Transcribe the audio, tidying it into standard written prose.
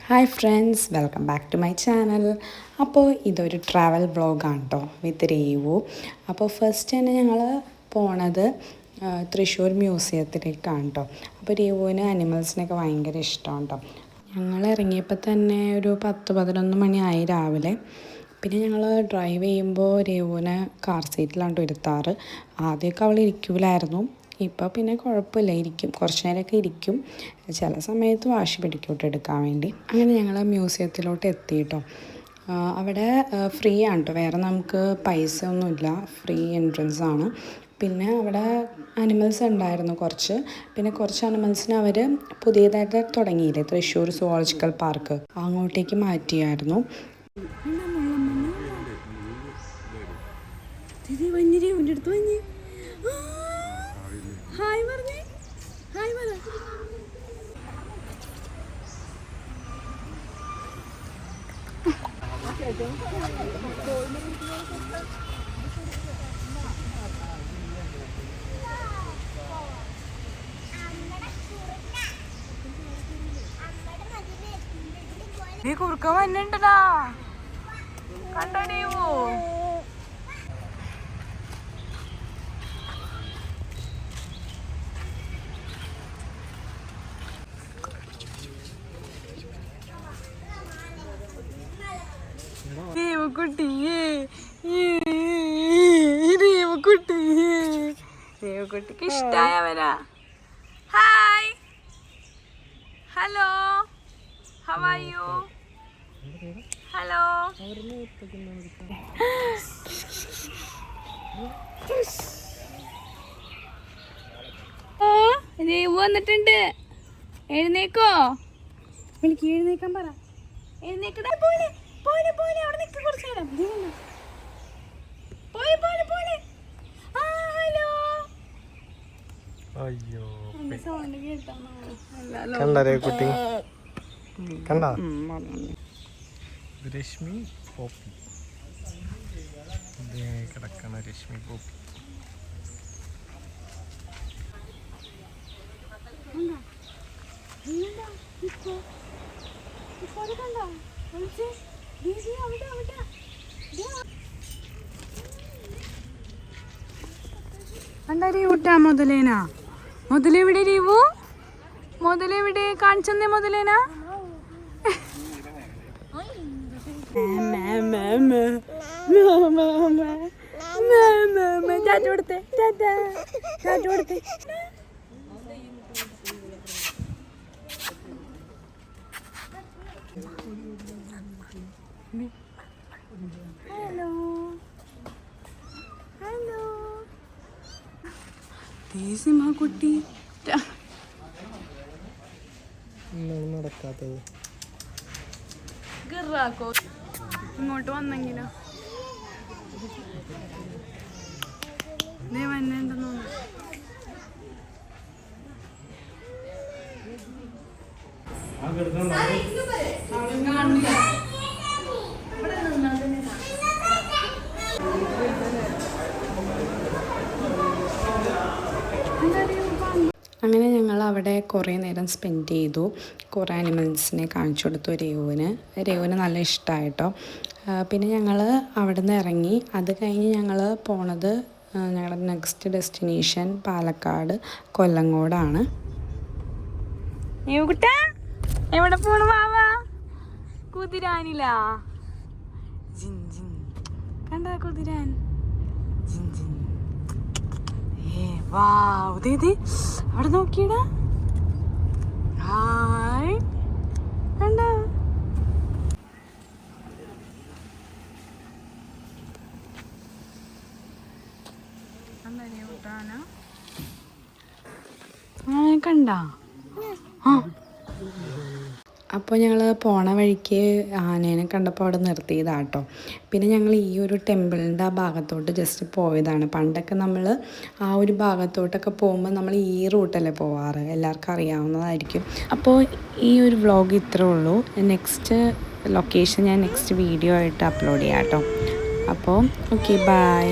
Hi friends, welcome back to my channel. അപ്പോൾ ഇതൊരു travel വ്ളോഗാണ് കേട്ടോ, വിത്ത് രേവു. അപ്പോൾ ഫസ്റ്റ് തന്നെ ഞങ്ങൾ പോണത് തൃശ്ശൂർ മ്യൂസിയത്തിലേക്കാണ് കേട്ടോ. അപ്പോൾ രേവുവിന് അനിമൽസിനൊക്കെ ഭയങ്കര ഇഷ്ടമാണ് കേട്ടോ. ഞങ്ങൾ ഇറങ്ങിയപ്പോൾ തന്നെ ഒരു 10-11 മണിയായി രാവിലെ. പിന്നെ ഞങ്ങൾ ഡ്രൈവ് ചെയ്യുമ്പോൾ രേവുവിനെ കാർ സീറ്റിലാണ് ഇരുത്താറ്. ആദ്യമൊക്കെ അവൾ ഇരിക്കൂലായിരുന്നു, ഇപ്പോൾ പിന്നെ കുഴപ്പമില്ല, ഇരിക്കും, കുറച്ച് നേരമൊക്കെ ഇരിക്കും. ചില സമയത്ത് വാശി പിടിക്കോട്ട് എടുക്കാൻ വേണ്ടി. അങ്ങനെ ഞങ്ങൾ മ്യൂസിയത്തിലോട്ട് എത്തി കേട്ടോ. അവിടെ ഫ്രീ ആണ് കേട്ടോ, വേറെ നമുക്ക് പൈസ ഒന്നുമില്ല, ഫ്രീ എൻട്രൻസ് ആണ്. പിന്നെ അവിടെ അനിമൽസ് ഉണ്ടായിരുന്നു കുറച്ച്. പിന്നെ കുറച്ച് അനിമൽസിന് അവർ പുതിയതായിട്ട് തുടങ്ങിയില്ലേ തൃശ്ശൂർ സുവോളജിക്കൽ പാർക്ക്, അങ്ങോട്ടേക്ക് മാറ്റിയായിരുന്നു. ഹായ് പറഞ്ഞേ, ഹായ് പറ. നീ കുറുക്ക വന്നിണ്ടടാ, കണ്ടോ? ദേവക്കുട്ടിക്ക് ഇഷ്ടായവനാ. Hi, hello, how are you? Hello. Devu വന്നിട്ടുണ്ട്, എഴുന്നേക്കോ? എനിക്ക് എഴുന്നേക്കാൻ പറ. എഴുന്നേക്കട, പോലെ പോലെ പോലെ അവിടെ നിൽക്ക് കുറച്ച് നേരം. പോലെ പോലെ പോലെ. ഹലോ. അയ്യോ, സൗണ്ട് കേട്ടോ? കുട്ടി കണ്ട രശ്മി പോപ്പി കിടക്കണ രശ്മി പോപ്പി. കണ്ടാ മുതലേനാ? മുതലെവിടെ രീവു? മുതലെവിടെ? കാണിച്ചെന്നേ മുതലേന. കൊടുത്തേ, കൊടുത്തേ. Hello, hello. കുട്ടി നടക്കാത്തത് ഇങ്ങോട്ട് വന്നെങ്കിലോ? വന്നെന്തെന്നോ. അങ്ങനെ ഞങ്ങൾ അവിടെ കുറേ നേരം സ്പെൻഡ് ചെയ്തു. കുറേ അനിമൽസിനെ കാണിച്ചു കൊടുത്തു രേവുവിന് നല്ല ഇഷ്ടമായിട്ടോ. പിന്നെ ഞങ്ങൾ അവിടെ നിന്ന് ഇറങ്ങി. അത് കഴിഞ്ഞ് ഞങ്ങൾ പോണത് ഞങ്ങളുടെ നെക്സ്റ്റ് ഡെസ്റ്റിനേഷൻ പാലക്കാട് കൊല്ലങ്കോടാണ്. എവിടെ പോണു വാവാ? കുതിരാനില്ല. കണ്ട കുതിരാൻ. അവിടെ നോക്കിയടാ. ഹായ്, കണ്ട? കണ്ട? അപ്പോൾ ഞങ്ങൾ പോണ വഴിക്ക് ആനേനെ കണ്ടപ്പോൾ അവിടെ നിർത്തിയതാട്ടോ. പിന്നെ ഞങ്ങൾ ഈ ഒരു ടെമ്പിളിൻ്റെ ആ ഭാഗത്തോട്ട് ജസ്റ്റ് പോയതാണ്. പണ്ടൊക്കെ നമ്മൾ ആ ഒരു ഭാഗത്തോട്ടൊക്കെ പോകുമ്പോൾ നമ്മൾ ഈ റൂട്ടല്ലേ പോവാറ്, എല്ലാവർക്കും അറിയാവുന്നതായിരിക്കും. അപ്പോൾ ഈ ഒരു വ്ളോഗ് ഇത്രേ ഉള്ളൂ. നെക്സ്റ്റ് ലൊക്കേഷൻ ഞാൻ നെക്സ്റ്റ് വീഡിയോ ആയിട്ട് അപ്ലോഡ് ചെയ്യാം കേട്ടോ. അപ്പോൾ ഓക്കെ, ബൈ.